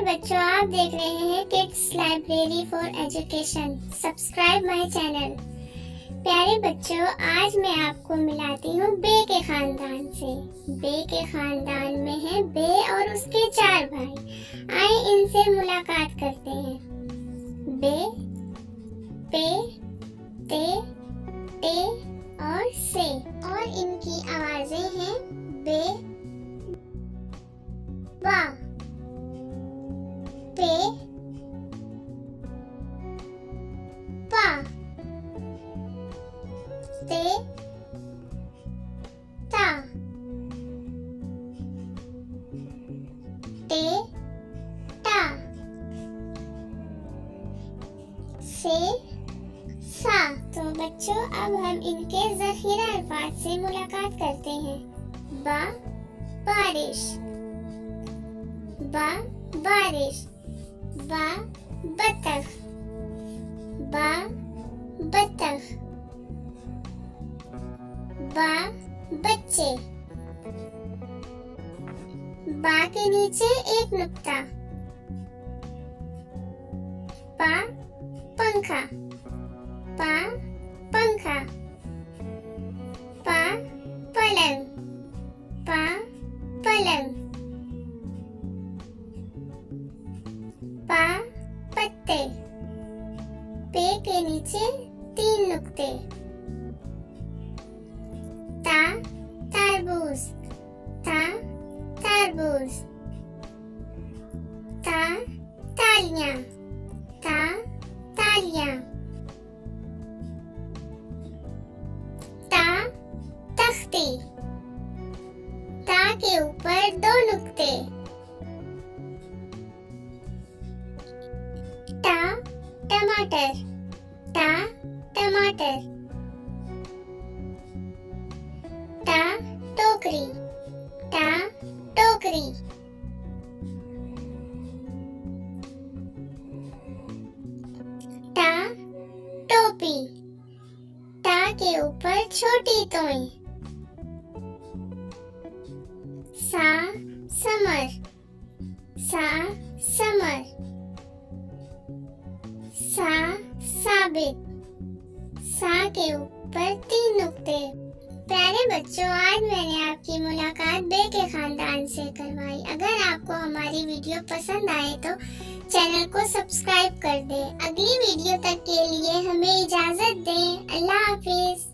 बच्चों, आप देख रहे हैं kids library for education. Subscribe my channel. प्यारे बच्चों, आज मैं आपको मिलाती हूँ बे के खानदान से। बे के खानदान में है बे और उसके 4 भाई। आए इनसे मुलाकात करते हैं। बे, पे, ते, टे और से। और इनकी आवाजें हैं बे, बा, पे, पा, ते, ता, टे, टा, से, सा। तो बच्चों, अब हम इनके ज़ख़ीरा अल्फाज से मुलाकात करते हैं। बा, बारिश, बा, बारिश, बा, बतख, बा, बतख, बा, बच्चे, बा के नीचे एक नुक्ता, पा, पंखा, पा, पंखा, पा, पलंग, पा, पलंग, पा, पत्ते, पे के नीचे 3 नुक्ते, ता, तरबूज, ता, तरबूज, ता, तालियां, ता, तालियां, ता, तख्ती, ता के ऊपर 2 नुक्ते, टा, टमाटर, टा, टमाटर, टा, टोकरी, टा, टोकरी, टा, टोपी, टा के ऊपर छोटी तोई, सा, समर, सा, समर, सा, साबित, सा के ऊपर 3 नुक्ते। प्यारे बच्चों, आज मैंने आपकी मुलाकात बे के खानदान से करवाई। अगर आपको हमारी वीडियो पसंद आए तो चैनल को सब्सक्राइब कर दें। अगली वीडियो तक के लिए हमें इजाजत दें। अल्लाह हाफिज।